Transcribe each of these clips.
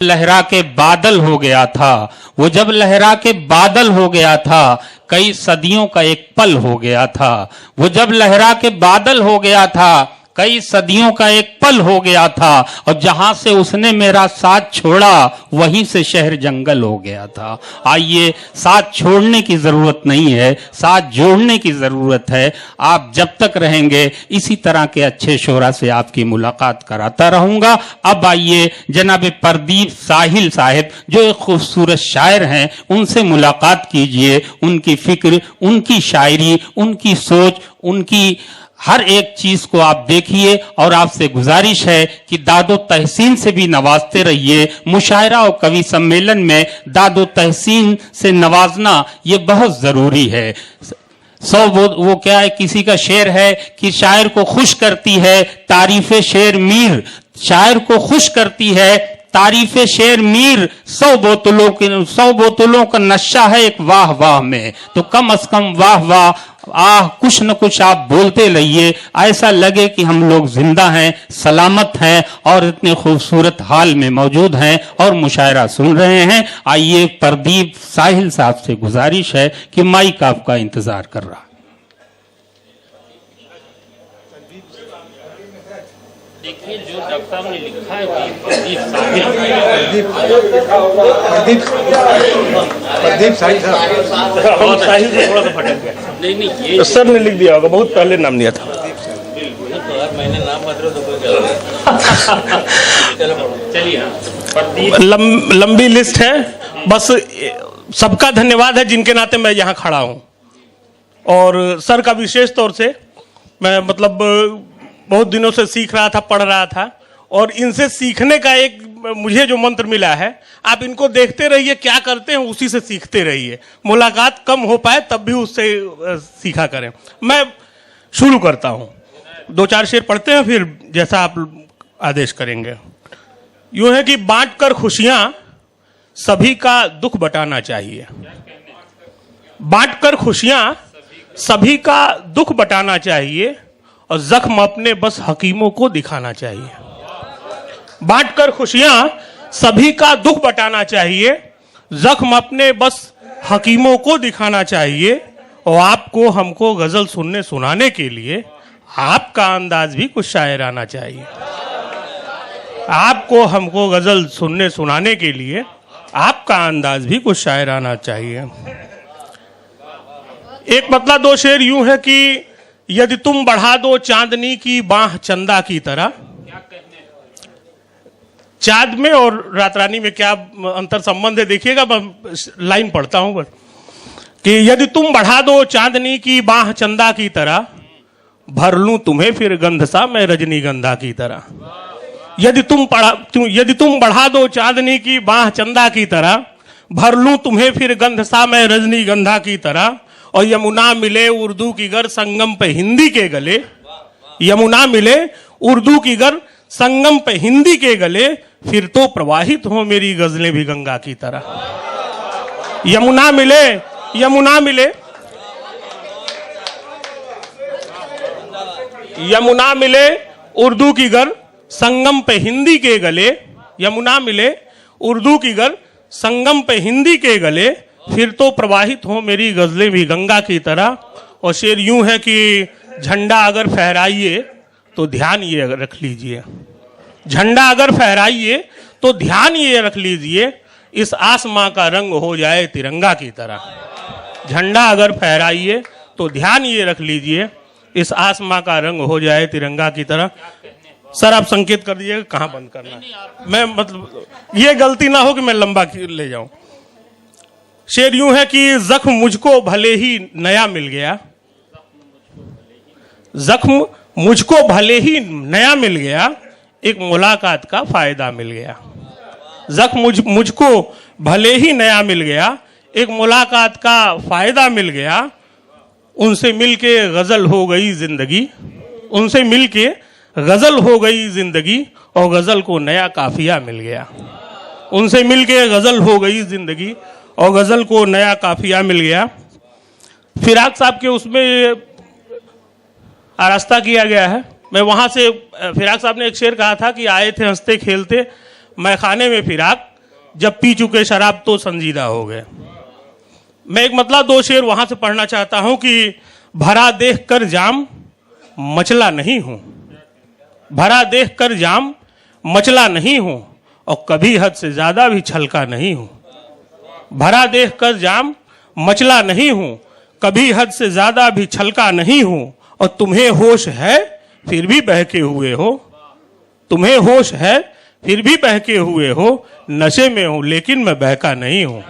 लहरा के बादल हो गया था, वो जब लहरा के बादल हो गया था, कई सदियों का एक पल हो गया था। वो जब लहरा के बादल हो गया था, कई सदियों का एक पल हो गया था। और जहां से उसने मेरा साथ छोड़ा, वहीं से शहर जंगल हो गया था। आइए, साथ छोड़ने की जरूरत नहीं है, साथ जोड़ने की जरूरत है। आप जब तक रहेंगे, इसी तरह के अच्छे शोरा से आपकी मुलाकात कराता रहूंगा। अब आइए, जनाब प्रदीप साहिल साहब जो एक खूबसूरत शायर हैं, उनसे मुलाकात कीजिए। उनकी फिक्र, उनकी शायरी, उनकी सोच, उनकी हर एक चीज को आप देखिए। और आपसे गुजारिश है कि दादो तहसीन से भी नवाजते रहिए। मुशायरा और कवि सम्मेलन में दादो तहसीन से नवाजना ये बहुत जरूरी है। वो क्या है, किसी का शेर है कि शायर को खुश करती है तारीफे शेर मीर, शायर को खुश करती है तारीफे शेर मीर। 100 बोतलों का नशा है एक वाह वाह में, तो कम अज कम वाह वाह कुछ न कुछ आप बोलते रहिए। ऐसा लगे कि हम लोग जिंदा हैं, सलामत हैं और इतने खूबसूरत हाल में मौजूद हैं और मुशायरा सुन रहे हैं। आइए, प्रदीप साहिल साहब से गुजारिश है कि माइक आपका इंतजार कर रहा। देखिए, जो डॉक्टर साहब ने लिखा है वही प्रदीप साहिल साहिल से थोड़ा सा फटक गया। नहीं, ये तो सर ने लिख दिया होगा, बहुत पहले नाम लिया था। मैंने नाम बदलो तो चलिए, लंबी लिस्ट है। बस सबका धन्यवाद है जिनके नाते मैं यहाँ खड़ा हूँ। और सर का विशेष तौर से मैं बहुत दिनों से सीख रहा था, पढ़ रहा था। और इनसे सीखने का एक मुझे जो मंत्र मिला है, आप इनको देखते रहिए, क्या करते हैं उसी से सीखते रहिए। मुलाकात कम हो पाए तब भी उससे सीखा करें। मैं शुरू करता हूँ, 2-4 शेर पढ़ते हैं, फिर जैसा आप आदेश करेंगे। यूं है कि बांट कर खुशियां सभी का दुख बटाना चाहिए। बांट कर खुशियां सभी का दुख बटाना चाहिए और जख्म अपने बस हकीमों को दिखाना चाहिए। बांटकर खुशियां सभी का दुख बटाना चाहिए, जख्म अपने बस हकीमों को दिखाना चाहिए। और आपको हमको गजल सुनने सुनाने के लिए आपका अंदाज भी कुछ शायराना चाहिए। आपको हमको गजल सुनने सुनाने के लिए आपका अंदाज भी कुछ शायराना चाहिए। एक मतलब 2 शेर यूं है कि यदि तुम बढ़ा दो चांदनी की बाह चंदा की तरह। चांद में और रात रानी में क्या अंतर संबंध है देखिएगा, लाइन पढ़ता हूं बस कि यदि तुम बढ़ा दो चांदनी की बाह चंदा की तरह, भर लूं तुम्हें फिर गंध सा मैं रजनीगंधा की तरह। यदि तुम बढ़ा दो चांदनी की बाह चंदा की तरह, भर लूं तुम्हें फिर गंध सा मैं रजनीगंधा की तरह। और यमुना मिले उर्दू की गर संगम पे हिंदी के गले, यमुना मिले उर्दू की गर संगम पे हिंदी के गले, फिर तो प्रवाहित हो मेरी गजलें भी गंगा की तरह। यमुना मिले यमुना मिले उर्दू की गर संगम पे हिंदी के गले, यमुना मिले उर्दू की गर संगम पे हिंदी के गले, फिर तो प्रवाहित हो मेरी गजलें भी गंगा की तरह। और शेर यूं है कि झंडा अगर फहराइए तो ध्यान ये रख लीजिए, झंडा अगर फहराइए तो ध्यान ये रख लीजिए, इस आसमां का रंग हो जाए तिरंगा की तरह। झंडा अगर फहराइए तो ध्यान ये रख लीजिए, इस आसमां का रंग हो जाए तिरंगा की तरह। सर आप संकेत कर दीजिएगा कहाँ बंद करना है। मैं ये गलती ना हो कि मैं लंबा ले जाऊं। शेर यूं है कि जख्म मुझको भले ही नया मिल गया, जख्म मुझको भले ही नया मिल गया, एक मुलाकात का फायदा मिल गया। जख्म मुझको भले ही नया मिल गया, एक मुलाकात का फायदा मिल गया। उनसे मिलके गजल हो गई जिंदगी, उनसे मिलके गजल हो गई जिंदगी और गजल को नया काफिया मिल गया। उनसे मिलके गजल हो गई जिंदगी और गजल को नया काफिया मिल गया। फिराक साहब के उसमें आरास्ता किया गया है। मैं वहां से फिराक साहब ने एक शेर कहा था कि आए थे हंसते खेलते मैं खाने में फिराक, जब पी चुके शराब तो संजीदा हो गए। मैं एक मतलब 2 शेर वहां से पढ़ना चाहता हूं कि भरा देख कर जाम मचला नहीं हूं, भरा देख कर जाम मचला नहीं हूं, और कभी हद से ज्यादा भी छलका नहीं हूं। भरा देख कर जाम मचला नहीं हूं, कभी हद से ज्यादा भी छलका नहीं हूं, और तुम्हें होश है फिर भी बहके हुए हो, तुम्हें होश है फिर भी बहके हुए हो, नशे में हूं लेकिन मैं बहका नहीं हूं।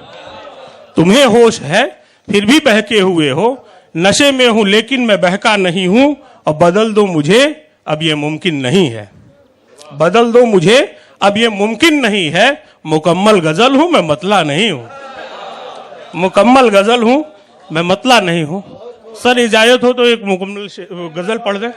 तुम्हें होश है फिर भी बहके हुए हो, नशे में हूं लेकिन मैं बहका नहीं हूं, और बदल दो मुझे अब ये मुमकिन नहीं है, बदल दो मुझे अब ये मुमकिन नहीं है, मुकम्मल गजल हूं मैं मतला नहीं हूं, मुकम्मल गजल हूं मैं मतला नहीं हूं। सर इजाजत हो तो एक मुकम्मल गजल पढ़ दें।